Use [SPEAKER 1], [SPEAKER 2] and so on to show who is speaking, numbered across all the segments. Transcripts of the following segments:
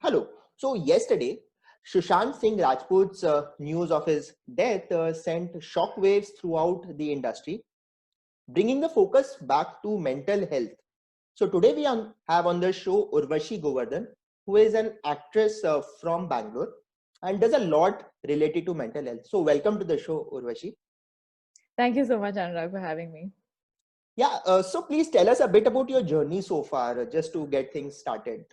[SPEAKER 1] Hello. So yesterday, Sushant Singh Rajput's news of his death sent shockwaves throughout the industry, bringing the focus back to mental health. So today have on the show Urvashi Govardhan, who is an actress from Bangalore and does a lot related to mental health. So welcome to the show, Urvashi.
[SPEAKER 2] Thank you so much, Anurag, for having me.
[SPEAKER 1] Yeah, so please tell us a bit about your journey so far, just to get things started.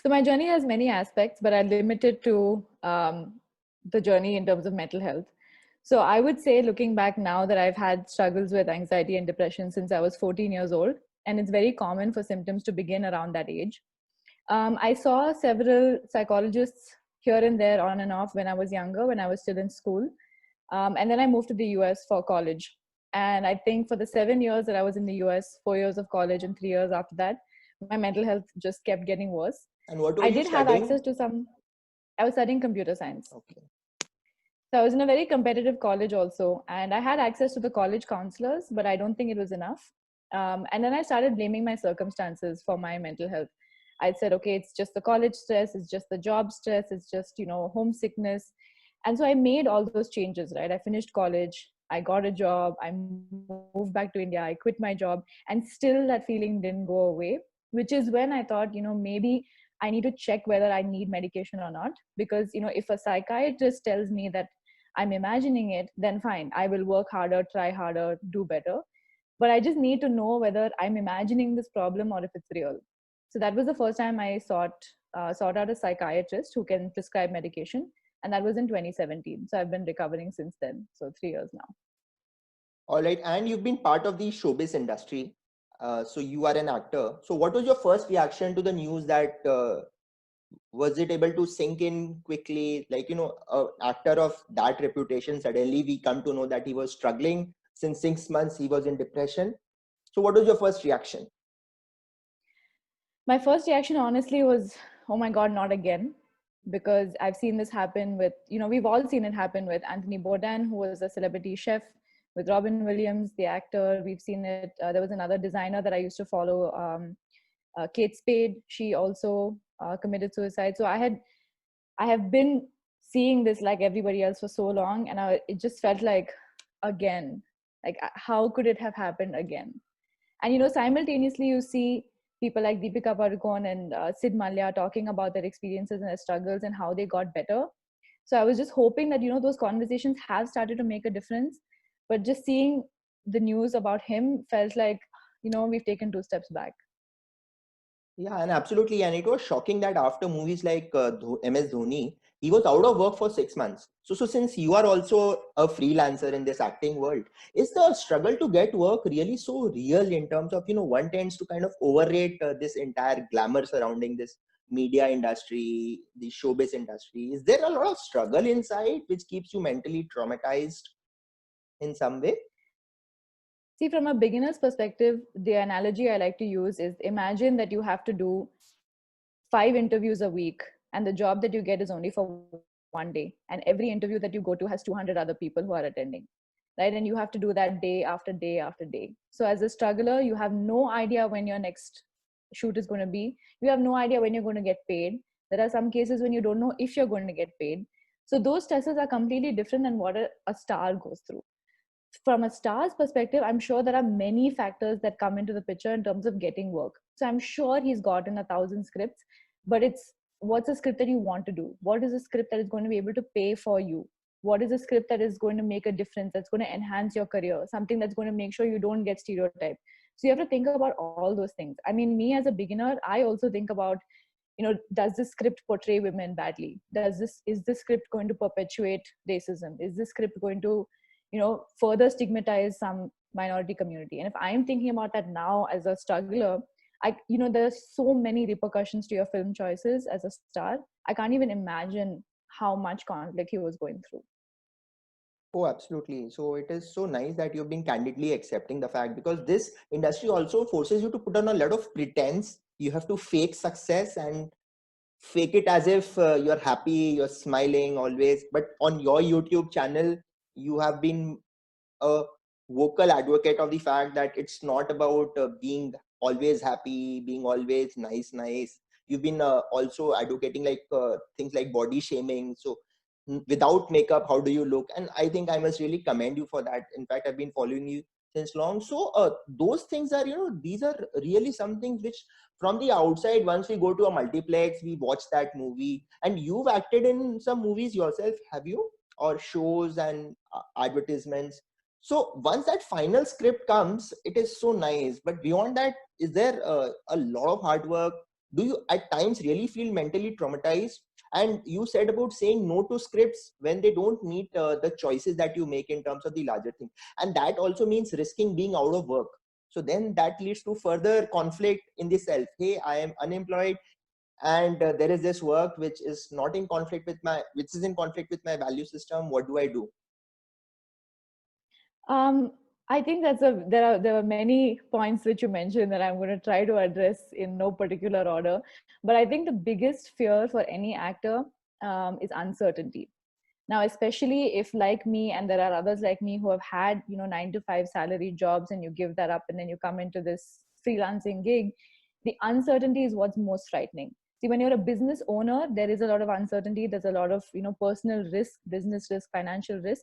[SPEAKER 2] So my journey has many aspects, but I limit it to the journey in terms of mental health. So I would say, looking back now, that I've had struggles with anxiety and depression since I was 14 years old, and it's very common for symptoms to begin around that age. I saw several psychologists here and there, on and off, when I was younger, when I was still in school, and then I moved to the US for college. And I think for the 7 years that I was in the US, 4 years of college and 3 years after that, my mental health just kept getting worse.
[SPEAKER 1] And what were
[SPEAKER 2] I
[SPEAKER 1] you
[SPEAKER 2] did have access
[SPEAKER 1] studying?
[SPEAKER 2] to some, I was studying computer science.
[SPEAKER 1] Okay.
[SPEAKER 2] So I was in a very competitive college also, and I had access to the college counselors, but I don't think it was enough. And then I started blaming my circumstances for my mental health. I said, okay, it's just the college stress, it's just the job stress, it's just, homesickness. And so I made all those changes, right? I finished college, I got a job, I moved back to India, I quit my job, and still that feeling didn't go away, which is when I thought, maybe I need to check whether I need medication or not. Because, if a psychiatrist tells me that I'm imagining it, then fine, I will work harder, try harder, do better. But I just need to know whether I'm imagining this problem or if it's real. So that was the first time I sought out a psychiatrist who can prescribe medication, and that was in 2017. So I've been recovering since then. So 3 years now.
[SPEAKER 1] All right, and you've been part of the showbiz industry. So you are an actor. So what was your first reaction to the news that was it able to sink in quickly? Like, an actor of that reputation, suddenly we come to know that he was struggling since 6 months, he was in depression. So what was your first reaction?
[SPEAKER 2] My first reaction, honestly, was, oh my God, not again. Because I've seen this happen with, we've all seen it happen with Anthony Bourdain, who was a celebrity chef, with Robin Williams, the actor. We've seen it. There was another designer that I used to follow, Kate Spade. She also committed suicide. So I have been seeing this like everybody else for so long, and it just felt like, again, like, how could it have happened again? And simultaneously you see people like Deepika Padukone and Sid Malya talking about their experiences and their struggles and how they got better. So I was just hoping that those conversations have started to make a difference. But just seeing the news about him felt like, we've taken 2 steps back.
[SPEAKER 1] Yeah, and absolutely. And it was shocking that after movies like MS Dhoni, he was out of work for 6 months. So since you are also a freelancer in this acting world, is the struggle to get work really so real in terms of, one tends to kind of overrate this entire glamour surrounding this media industry, the showbiz industry? Is there a lot of struggle inside which keeps you mentally traumatized in some way?
[SPEAKER 2] See, from a beginner's perspective, the analogy I like to use is, imagine that you have to do 5 interviews a week, and the job that you get is only for one day. And every interview that you go to has 200 other people who are attending, right? And you have to do that day after day after day. So as a struggler, you have no idea when your next shoot is going to be. You have no idea when you're going to get paid. There are some cases when you don't know if you're going to get paid. So those stresses are completely different than what a star goes through. From a star's perspective, I'm sure there are many factors that come into the picture in terms of getting work. So I'm sure he's gotten 1,000 scripts, but it's, what's a script that you want to do? What is a script that is going to be able to pay for you? What is a script that is going to make a difference, that's going to enhance your career, something that's going to make sure you don't get stereotyped? So you have to think about all those things. I mean, me as a beginner, I also think about, does this script portray women badly? Is this script going to perpetuate racism? Is this script going to further stigmatize some minority community? And if I'm thinking about that now as a struggler, there's so many repercussions to your film choices as a star. I can't even imagine how much conflict he was going through.
[SPEAKER 1] Oh, absolutely. So it is so nice that you've been candidly accepting the fact, because this industry also forces you to put on a lot of pretense. You have to fake success and fake it as if you're happy, you're smiling always. But on your YouTube channel, you have been a vocal advocate of the fact that it's not about being always happy, being always nice. You've been also advocating like things like body shaming. So without makeup, how do you look? And I think I must really commend you for that. In fact, I've been following you since long. So those things are, these are really some things which from the outside, once we go to a multiplex, we watch that movie. And you've acted in some movies yourself, have you? Or shows and advertisements. So once that final script comes, it is so nice. But beyond that, is there a lot of hard work? Do you at times really feel mentally traumatized? And you said about saying no to scripts when they don't meet the choices that you make in terms of the larger thing. And that also means risking being out of work. So then that leads to further conflict in the self. Hey, I am unemployed, and there is this work which is not in conflict with which is in conflict with my value system. What do I do?
[SPEAKER 2] I think there are many points which you mentioned that I'm going to try to address in no particular order. But I think the biggest fear for any actor is uncertainty. Now, especially if, like me, and there are others like me who have had 9 to 5 salary jobs, and you give that up and then you come into this freelancing gig, the uncertainty is what's most frightening. See, when you're a business owner, there is a lot of uncertainty. There's a lot of personal risk, business risk, financial risk.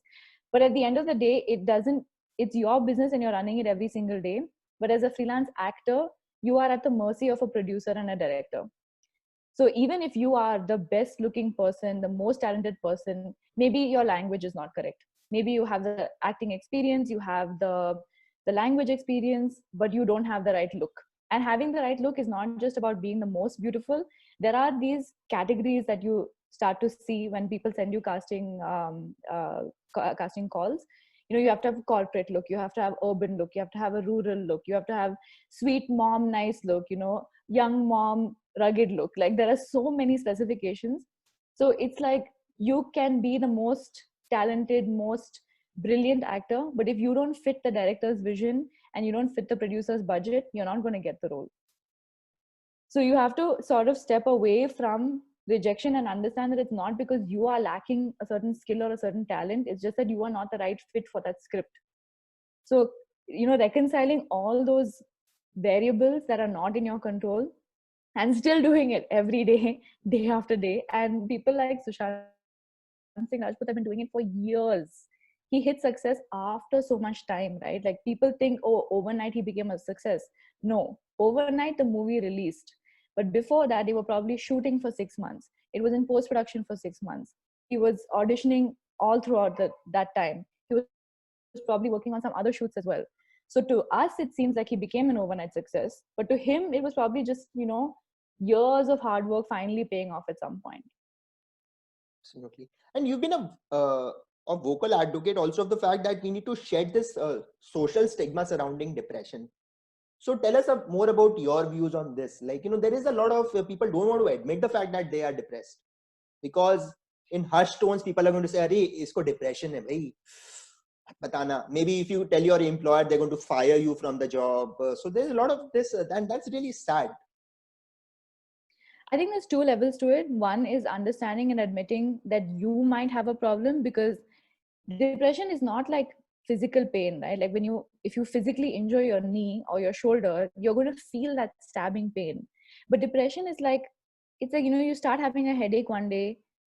[SPEAKER 2] But at the end of the day, it's your business and you're running it every single day. But as a freelance actor, you are at the mercy of a producer and a director. So even if you are the best looking person, the most talented person, maybe your language is not correct. Maybe you have the acting experience, you have the language experience, but you don't have the right look. And having the right look is not just about being the most beautiful. There are these categories that you start to see when people send you casting calls. You have to have a corporate look, you have to have urban look, you have to have a rural look, you have to have sweet mom nice look, young mom rugged look. Like, there are so many specifications. So it's like, you can be the most talented, most brilliant actor, but if you don't fit the director's vision and you don't fit the producer's budget, you're not going to get the role. So you have to sort of step away from rejection and understand that it's not because you are lacking a certain skill or a certain talent. It's just that you are not the right fit for that script. So reconciling all those variables that are not in your control and still doing it every day, day after day. And people like Sushant Singh Rajput have been doing it for years. He hit success after so much time, right? Like, people think, oh, overnight he became a success. No, overnight the movie released. But before that, they were probably shooting for 6 months. It was in post-production for 6 months. He was auditioning all throughout that time. He was probably working on some other shoots as well. So to us, it seems like he became an overnight success. But to him, it was probably just, years of hard work finally paying off at some point.
[SPEAKER 1] Absolutely. And you've been a vocal advocate also of the fact that we need to shed this social stigma surrounding depression. So tell us more about your views on this. Like, there is a lot of people don't want to admit the fact that they are depressed, because in hushed tones, people are going to say, "Arey, isko depression hai bhai. Batana." Maybe if you tell your employer, they're going to fire you from the job. So there's a lot of this, and that's really sad.
[SPEAKER 2] I think there's 2 levels to it. One is understanding and admitting that you might have a problem, because depression is not like physical pain, right? Like, if you physically injure your knee or your shoulder, you're going to feel that stabbing pain. But depression is like, it's like, you start having a headache one day,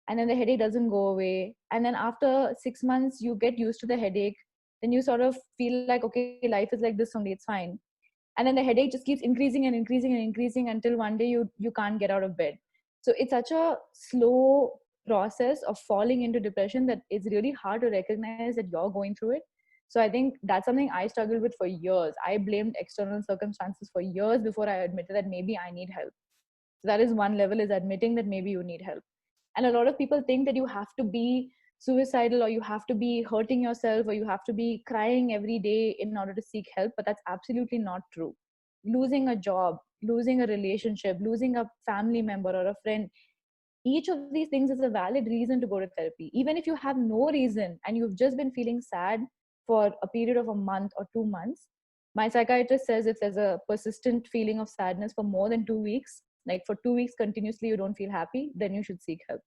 [SPEAKER 2] and then the headache doesn't go away. And then after 6 months, you get used to the headache. Then you sort of feel like, okay, life is like this only, it's fine. And then the headache just keeps increasing and increasing and increasing until one day you can't get out of bed. So it's such a slow process of falling into depression that it's really hard to recognize that you're going through it. So I think that's something I struggled with for years. I blamed external circumstances for years before I admitted that maybe I need help. So that is one level, is admitting that maybe you need help. And a lot of people think that you have to be suicidal, or you have to be hurting yourself, or you have to be crying every day in order to seek help. But that's absolutely not true. Losing a job, losing a relationship, losing a family member or a friend, each of these things is a valid reason to go to therapy. Even if you have no reason and you've just been feeling sad for a period of a month or 2 months, my psychiatrist says if there's a persistent feeling of sadness for more than 2 weeks, like for 2 weeks continuously you don't feel happy, then you should seek help.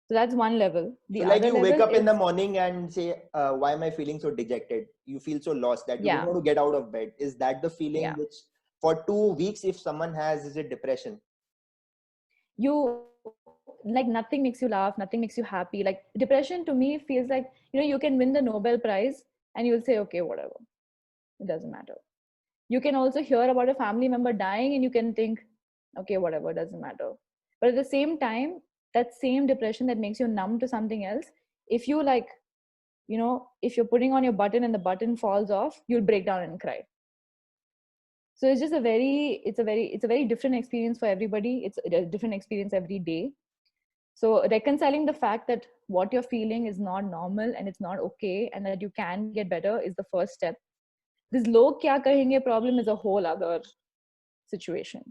[SPEAKER 2] So that's one level.
[SPEAKER 1] The so like you wake up in the morning and say, why am I feeling so dejected? You feel so lost that you don't want to get out of bed. Is that the feeling which for 2 weeks, if someone has, is it depression?
[SPEAKER 2] you, like, nothing makes you laugh, nothing makes you happy. Like, depression to me feels like, you can win the Nobel Prize and you'll say, okay, whatever, it doesn't matter. You can also hear about a family member dying and you can think, okay, whatever, doesn't matter. But at the same time, that same depression that makes you numb to something else, if you, like, if you're putting on your button and the button falls off, you'll break down and cry. So it's just it's a very different experience for everybody. It's a different experience every day. So reconciling the fact that what you're feeling is not normal and it's not okay and that you can get better is the first step. This log kya kahenge problem is a whole other situation,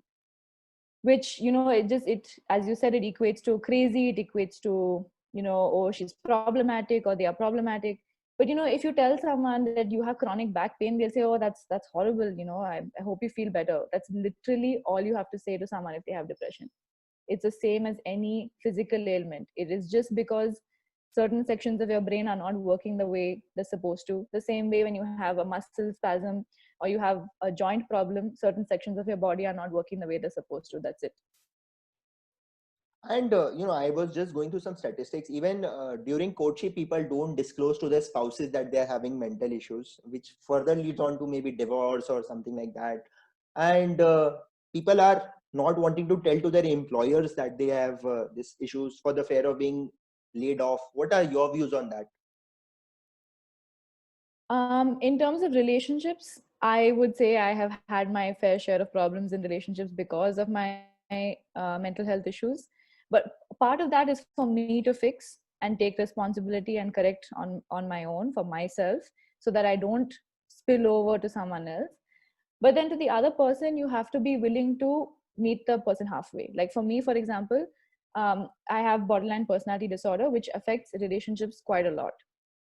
[SPEAKER 2] which, it, as you said, it equates to crazy, it equates to, oh, she's problematic or they are problematic. But if you tell someone that you have chronic back pain, they'll say, oh, that's horrible, I hope you feel better. That's literally all you have to say to someone if they have depression. It's the same as any physical ailment. It is just because certain sections of your brain are not working the way they're supposed to. The same way when you have a muscle spasm or you have a joint problem, certain sections of your body are not working the way they're supposed to. That's it.
[SPEAKER 1] And I was just going through some statistics. Even during courtship, people don't disclose to their spouses that they're having mental issues, which further leads on to maybe divorce or something like that. And people are not wanting to tell to their employers that they have these issues for the fear of being laid off. What are your views on that?
[SPEAKER 2] In terms of relationships, I would say I have had my fair share of problems in relationships because of my mental health issues. But part of that is for me to fix and take responsibility and correct on my own for myself, so that I don't spill over to someone else. But then to the other person, you have to be willing to meet the person halfway. Like for me, for example, I have borderline personality disorder, which affects relationships quite a lot.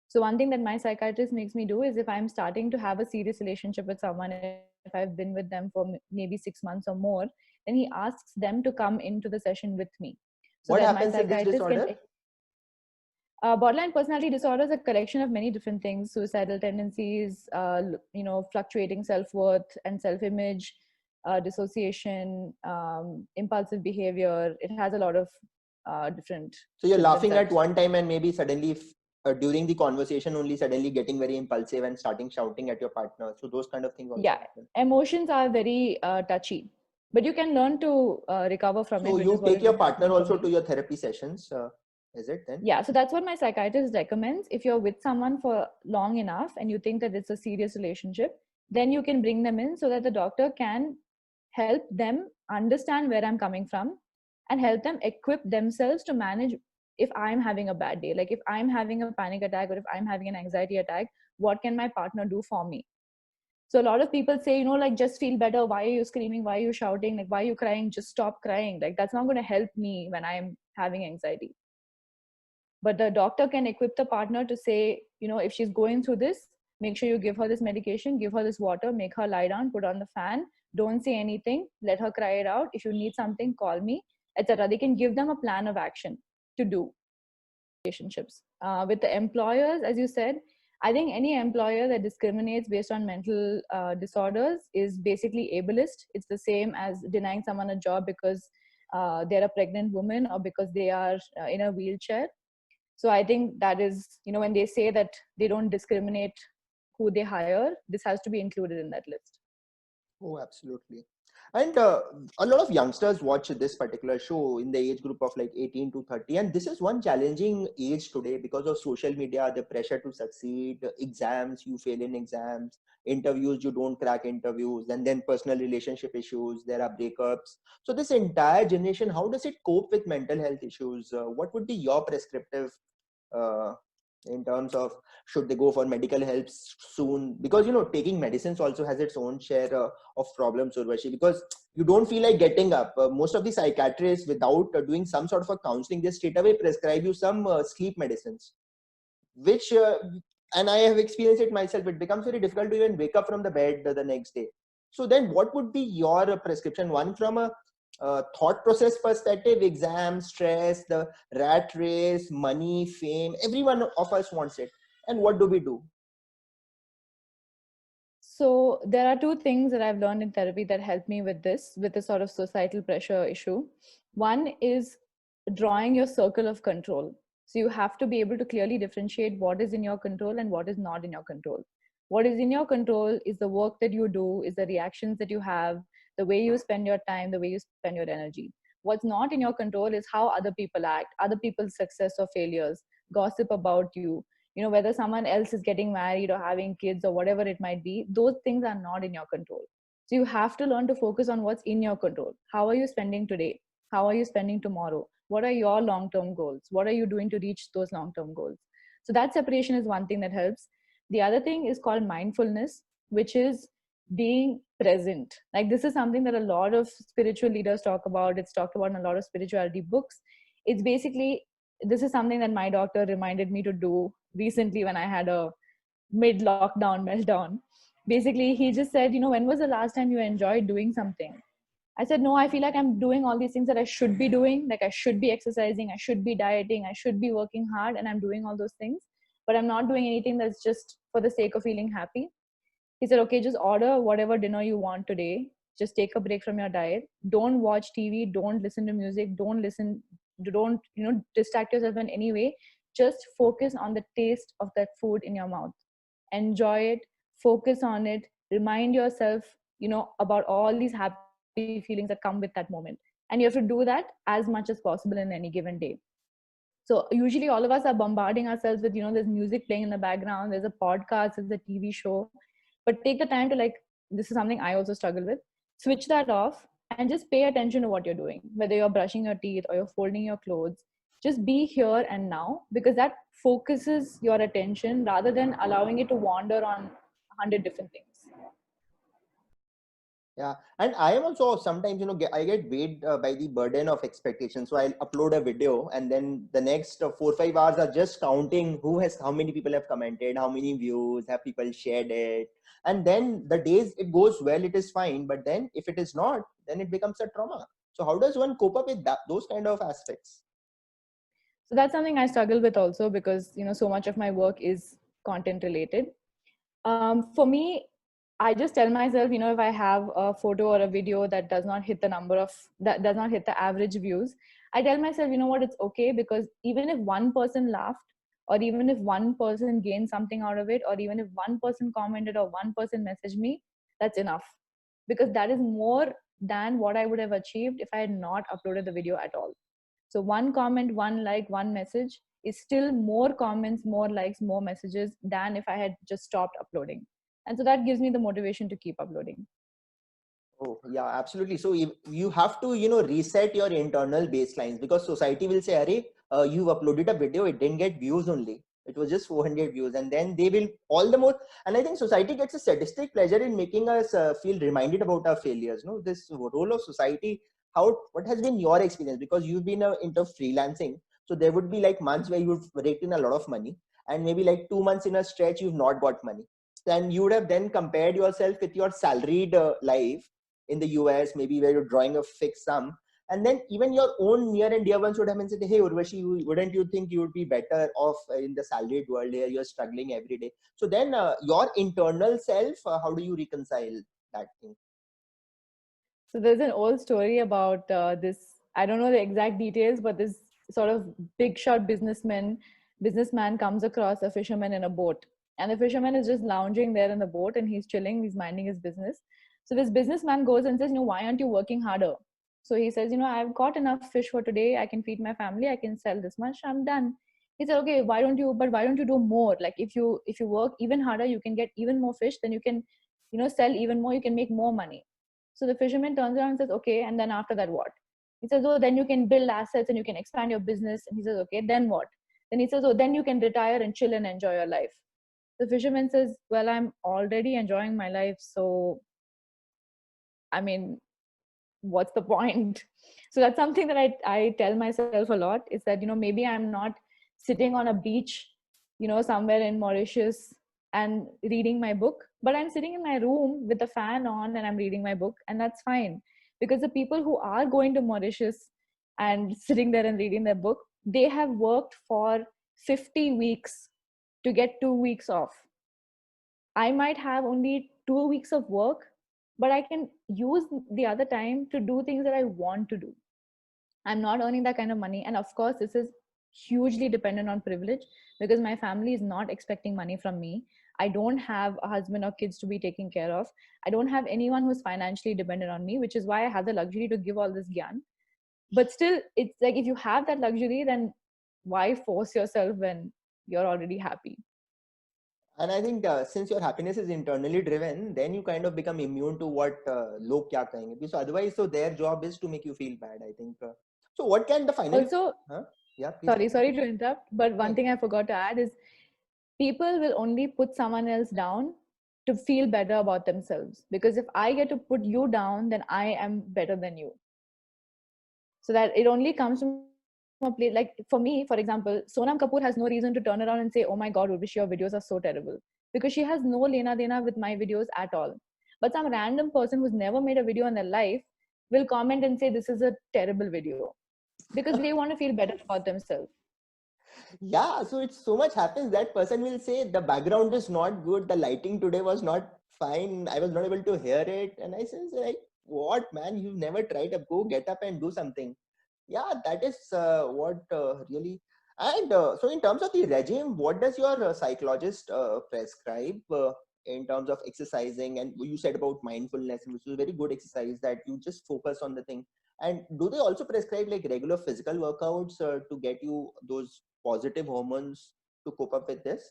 [SPEAKER 2] So one thing that my psychiatrist makes me do is, if I'm starting to have a serious relationship with someone, if I've been with them for maybe 6 months or more, then he asks them to come into the session with me, so
[SPEAKER 1] What
[SPEAKER 2] that my
[SPEAKER 1] happens in this
[SPEAKER 2] psychiatrist can.
[SPEAKER 1] disorder?
[SPEAKER 2] Borderline personality disorder is a collection of many different things: suicidal tendencies, fluctuating self-worth and self-image, dissociation, impulsive behavior. It has a lot of different
[SPEAKER 1] So you're
[SPEAKER 2] symptoms
[SPEAKER 1] laughing
[SPEAKER 2] that.
[SPEAKER 1] at one time and maybe suddenly, during the conversation, only suddenly getting very impulsive and starting shouting at your partner. So those kind of things also
[SPEAKER 2] Yeah,
[SPEAKER 1] happen.
[SPEAKER 2] emotions are very touchy, but you can learn to recover from it,
[SPEAKER 1] So
[SPEAKER 2] which is
[SPEAKER 1] you
[SPEAKER 2] what
[SPEAKER 1] take
[SPEAKER 2] has
[SPEAKER 1] your
[SPEAKER 2] been
[SPEAKER 1] partner
[SPEAKER 2] happening for
[SPEAKER 1] also
[SPEAKER 2] me.
[SPEAKER 1] to your therapy sessions, is it then?
[SPEAKER 2] Yeah, so that's what my psychiatrist recommends. If you're with someone for long enough and you think that it's a serious relationship, then you can bring them in so that the doctor can help them understand where I'm coming from and help them equip themselves to manage if I'm having a bad day. Like if I'm having a panic attack or if I'm having an anxiety attack, what can my partner do for me? So a lot of people say, like, just feel better. Why are you screaming? Why are you shouting? Like, why are you crying? Just stop crying. Like, that's not going to help me when I'm having anxiety. But the doctor can equip the partner to say, if she's going through this, make sure you give her this medication, give her this water, make her lie down, put on the fan, don't say anything, let her cry it out. If you need something, call me, etc. They can give them a plan of action to do. Relationships with the employers, as you said, I think any employer that discriminates based on mental disorders is basically ableist. It's the same as denying someone a job because they're a pregnant woman or because they are in a wheelchair. So I think that is, when they say that they don't discriminate who they hire, this has to be included in that list.
[SPEAKER 1] Oh, absolutely. And a lot of youngsters watch this particular show in the age group of like 18 to 30. And this is one challenging age today because of social media, the pressure to succeed, exams, you fail in exams, interviews, you don't crack interviews, and then personal relationship issues, there are breakups. So this entire generation, how does it cope with mental health issues? What would be your prescriptive uh, in terms of should they go for medical help soon? Because taking medicines also has its own share of problems, Urvashi, because you don't feel like getting up. Most of the psychiatrists, without doing some sort of a counseling, they straight away prescribe you some sleep medicines, which and I have experienced it myself. It becomes very difficult to even wake up from the bed the next day. So then what would be your prescription? One, from a thought process perspective, exam, stress, the rat race, money, fame, everyone of us wants it. And what do we do?
[SPEAKER 2] So there are two things that I've learned in therapy that help me with this sort of societal pressure issue. One is drawing your circle of control. So you have to be able to clearly differentiate what is in your control and what is not in your control. What is in your control is the work that you do, is the reactions that you have, the way you spend your time, the way you spend your energy. What's not in your control is how other people act, other people's success or failures, gossip about you, whether someone else is getting married or having kids or whatever it might be. Those things are not in your control. So you have to learn to focus on what's in your control. How are you spending today? How are you spending tomorrow? What are your long term goals? What are you doing to reach those long term goals? So that separation is one thing that helps. The other thing is called mindfulness, which is being present. Like, this is something that a lot of spiritual leaders talk about. It's talked about in a lot of spirituality books. It's basically, this is something that my doctor reminded me to do recently when I had a mid lockdown meltdown. Basically, he just said, when was the last time you enjoyed doing something? I said, no, I feel like I'm doing all these things that I should be doing. Like, I should be exercising, I should be dieting, I should be working hard, and I'm doing all those things. But I'm not doing anything that's just for the sake of feeling happy. He said, okay, just order whatever dinner you want today. Just take a break from your diet. Don't watch TV. Don't listen to music. Don't, distract yourself in any way. Just focus on the taste of that food in your mouth. Enjoy it. Focus on it. Remind yourself, about all these happy feelings that come with that moment. And you have to do that as much as possible in any given day. So usually all of us are bombarding ourselves with, there's music playing in the background, there's a podcast, there's a TV show. But take the time to, like, this is something I also struggle with. Switch that off and just pay attention to what you're doing, whether you're brushing your teeth or you're folding your clothes. Just be here and now, because that focuses your attention rather than allowing it to wander on 100 different things.
[SPEAKER 1] Yeah, and I am also sometimes, I get weighed by the burden of expectation. So I'll upload a video, and then the next 4 or 5 hours are just counting how many people have commented, how many views, have people shared it. And then the days it goes well, it is fine. But then if it is not, then it becomes a trauma. So how does one cope up with those kind of aspects?
[SPEAKER 2] So that's something I struggle with also, because, so much of my work is content related. For me, I just tell myself, if I have a photo or a video that does not hit that does not hit the average views, I tell myself, you know what, it's okay, because even if one person laughed, or even if one person gained something out of it, or even if one person commented or one person messaged me, that's enough. Because that is more than what I would have achieved if I had not uploaded the video at all. So one comment, one like, one message is still more comments, more likes, more messages than if I had just stopped uploading. And so that gives me the motivation to keep uploading.
[SPEAKER 1] Oh, yeah, absolutely. So you have to, reset your internal baselines, because society will say, Arey, you've uploaded a video, it didn't get views only. It was just 400 views. And then they will all the more. And I think society gets a sadistic pleasure in making us feel reminded about our failures. No, this role of society, what has been your experience? Because you've been into freelancing. So there would be like months where you've raked in a lot of money, and maybe like 2 months in a stretch, you've not got money. Then you would have then compared yourself with your salaried life in the US, maybe where you're drawing a fixed sum. And then even your own near and dear ones would have been said, hey, Urvashi, wouldn't you think you would be better off in the salaried world here? You're struggling every day. So then your internal self, how do you reconcile that thing?
[SPEAKER 2] So there's an old story about this, I don't know the exact details, but this sort of big shot businessman comes across a fisherman in a boat. And the fisherman is just lounging there in the boat, and he's chilling, he's minding his business. So this businessman goes and says, why aren't you working harder? So he says, I've got enough fish for today. I can feed my family. I can sell this much. I'm done. He said, okay, why don't you do more? Like, if you work even harder, you can get even more fish. Then you can, sell even more. You can make more money. So the fisherman turns around and says, okay, and then after that, what? He says, oh, then you can build assets and you can expand your business. And he says, okay, then what? Then he says, oh, then you can retire and chill and enjoy your life. The fisherman says, well, I'm already enjoying my life. So, I mean, what's the point? So that's something that I tell myself a lot, is that, maybe I'm not sitting on a beach, somewhere in Mauritius and reading my book, but I'm sitting in my room with the fan on and I'm reading my book, and that's fine. Because the people who are going to Mauritius and sitting there and reading their book, they have worked for 50 weeks to get 2 weeks off. I might have only 2 weeks of work, but I can use the other time to do things that I want to do. I'm not earning that kind of money. And of course, this is hugely dependent on privilege, because my family is not expecting money from me. I don't have a husband or kids to be taken care of. I don't have anyone who's financially dependent on me, which is why I have the luxury to give all this gyan. But still, it's like, if you have that luxury, then why force yourself when you're already happy?
[SPEAKER 1] And I think since your happiness is internally driven, then you kind of become immune to what log kya kahenge. Because otherwise, so their job is to make you feel bad, I think. So what can the finally?
[SPEAKER 2] Also,
[SPEAKER 1] Huh? Yeah, please
[SPEAKER 2] sorry
[SPEAKER 1] continue.
[SPEAKER 2] to interrupt, but one
[SPEAKER 1] Yeah.
[SPEAKER 2] thing I forgot to add is, people will only put someone else down to feel better about themselves. Because if I get to put you down, then I am better than you. So that it only comes from a place, like for me, for example, Sonam Kapoor has no reason to turn around and say, oh my God, Urvashi, your videos are so terrible. Because she has no lena dena with my videos at all. But some random person who's never made a video in their life will comment and say, this is a terrible video. Because they want to feel better about themselves.
[SPEAKER 1] Yeah, so it's so much happens that person will say the background is not good, the lighting today was not fine, I was not able to hear it. And I says like, what man, you've never tried to go get up and do something. Yeah, that is what really. And so in terms of the regime, what does your psychologist prescribe in terms of exercising? And you said about mindfulness, which is a very good exercise that you just focus on the thing. And do they also prescribe like regular physical workouts to get you those positive hormones to cope up with this?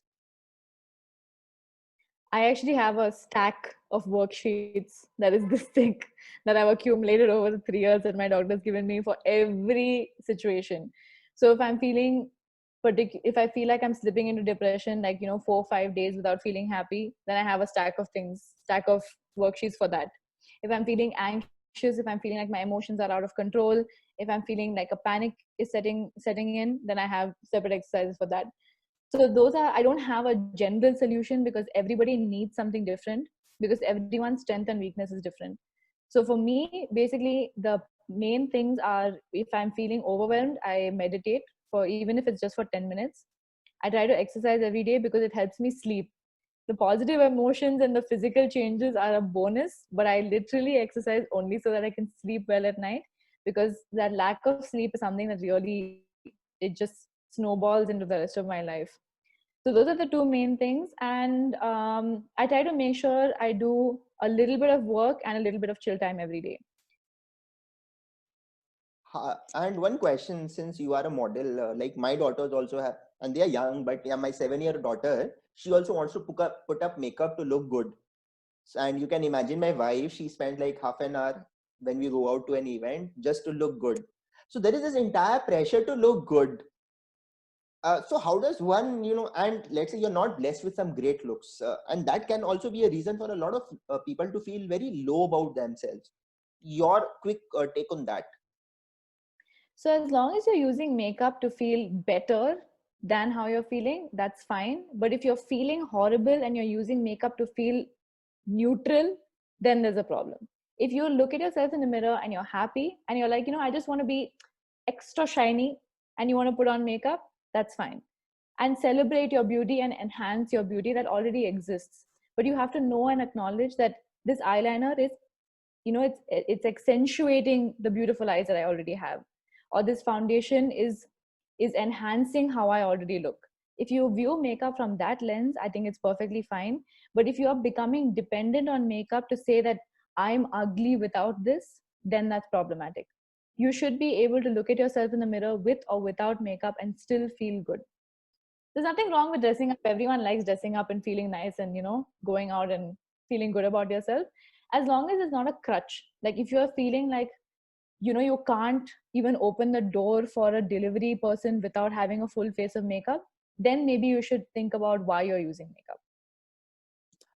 [SPEAKER 2] I actually have a stack of worksheets that is this thick, that I've accumulated over the 3 years that my doctor's given me for every situation. So if I'm feeling if I feel like I'm slipping into depression, like, 4 or 5 days without feeling happy, then I have a stack of worksheets for that. If I'm feeling anxious, if I'm feeling like my emotions are out of control, if I'm feeling like a panic is setting in, then I have separate exercises for that. So those are, I don't have a general solution, because everybody needs something different, because everyone's strength and weakness is different. So for me, basically, the main things are, if I'm feeling overwhelmed, I meditate for, even if it's just for 10 minutes. I try to exercise every day because it helps me sleep. The positive emotions and the physical changes are a bonus, but I literally exercise only so that I can sleep well at night, because that lack of sleep is something that really, it just snowballs into the rest of my life. So those are the two main things. And I try to make sure I do a little bit of work and a little bit of chill time every day.
[SPEAKER 1] And one question, since you are a model, like my daughters also have, and they are young, but yeah, my 7-year daughter, she also wants to put up makeup to look good. And you can imagine my wife, she spent like half an hour when we go out to an event just to look good. So there is this entire pressure to look good. So how does one, and let's say you're not blessed with some great looks, and that can also be a reason for a lot of people to feel very low about themselves. Your quick take on that?
[SPEAKER 2] So as long as you're using makeup to feel better than how you're feeling, that's fine. But if you're feeling horrible and you're using makeup to feel neutral, then there's a problem. If you look at yourself in the mirror and you're happy and you're like, I just want to be extra shiny, and you want to put on makeup, that's fine. And celebrate your beauty and enhance your beauty that already exists. But you have to know and acknowledge that this eyeliner is, it's accentuating the beautiful eyes that I already have, or this foundation is enhancing how I already look. If you view makeup from that lens, I think it's perfectly fine. But if you are becoming dependent on makeup to say that I'm ugly without this, then that's problematic. You should be able to look at yourself in the mirror with or without makeup and still feel good. There's nothing wrong with dressing up. Everyone likes dressing up and feeling nice and, going out and feeling good about yourself, as long as it's not a crutch. Like if you're feeling like, you can't even open the door for a delivery person without having a full face of makeup, then maybe you should think about why you're using makeup.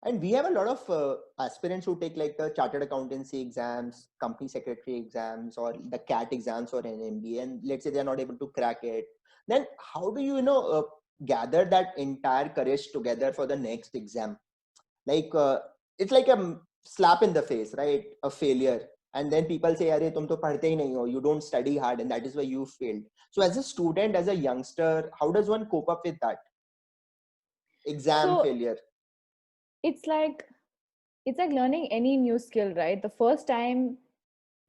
[SPEAKER 1] And we have a lot of aspirants who take like the chartered accountancy exams, company secretary exams, or the CAT exams or an MBA, and let's say they're not able to crack it. Then how do you, gather that entire courage together for the next exam? Like it's like a slap in the face, right? A failure. And then people say, Arey, tum to padhte hi nahi ho, you don't study hard, and that is why you failed. So as a student, as a youngster, how does one cope up with that exam
[SPEAKER 2] So
[SPEAKER 1] failure?
[SPEAKER 2] it's like it's like learning any new skill, right? The first time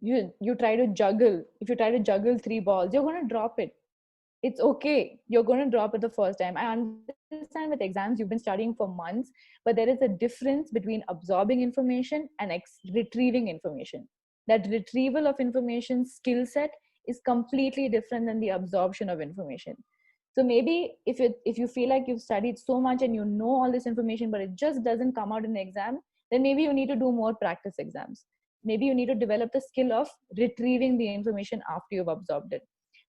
[SPEAKER 2] you try to juggle. If you try to juggle 3 balls, you're going to drop it. It's okay. You're going to drop it the first time. I understand with exams, you've been studying for months, but there is a difference between absorbing information and retrieving information. That retrieval of information skill set is completely different than the absorption of information. So maybe if you feel like you've studied so much and you know all this information, but it just doesn't come out in the exam, then maybe you need to do more practice exams. Maybe you need to develop the skill of retrieving the information after you've absorbed it.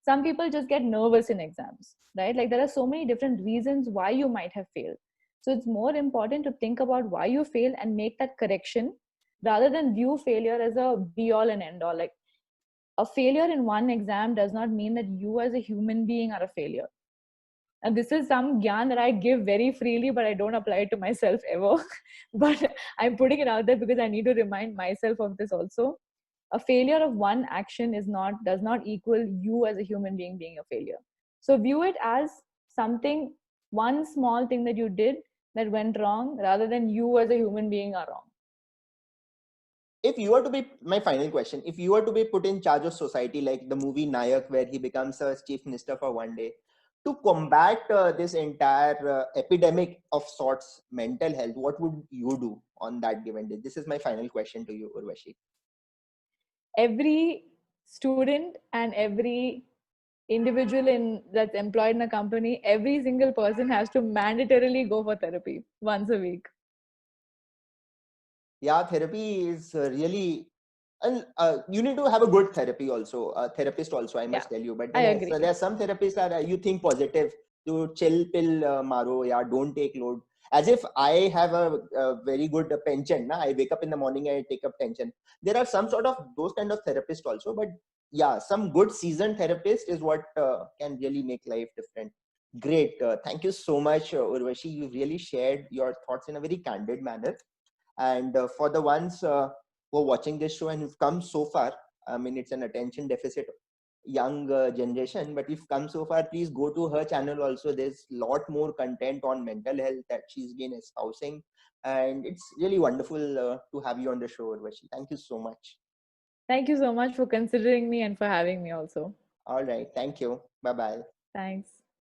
[SPEAKER 2] Some people just get nervous in exams, right? Like there are so many different reasons why you might have failed. So it's more important to think about why you failed and make that correction, rather than view failure as a be all and end all. Like a failure in one exam does not mean that you as a human being are a failure. And this is some gyan that I give very freely, but I don't apply it to myself ever. But I'm putting it out there because I need to remind myself of this also. A failure of one action does not equal you as a human being a failure. So view it as something, one small thing that you did that went wrong, rather than you as a human being are wrong.
[SPEAKER 1] If you were to be, my final question, if you were to be put in charge of society, like the movie Nayak, where he becomes a chief minister for one day, to combat this entire epidemic of sorts, mental health, what would you do on that given day? This is my final question to you, Urvashi.
[SPEAKER 2] Every student and every individual that's employed in a company, every single person has to mandatorily go for therapy once a week.
[SPEAKER 1] Yeah, therapy is really, and you need to have a good therapy also, a therapist also, I must tell you. But
[SPEAKER 2] I
[SPEAKER 1] then
[SPEAKER 2] agree.
[SPEAKER 1] so there are some therapists that you think positive, to chill pill maro, yeah, don't take load. As if I have a very good pension. Na? I wake up in the morning and I take up pension. There are some sort of those kind of therapists also, but yeah, some good seasoned therapist is what can really make life different. Great. Thank you so much, Urvashi. You really shared your thoughts in a very candid manner. And for the ones who are watching this show and who've come so far, I mean, it's an attention deficit young generation, but if you've come so far, please go to her channel also. There's a lot more content on mental health that she's been espousing. And it's really wonderful to have you on the show, Urvashi. Thank you so much.
[SPEAKER 2] Thank you so much for considering me and for having me also.
[SPEAKER 1] All right. Thank you. Bye-bye.
[SPEAKER 2] Thanks.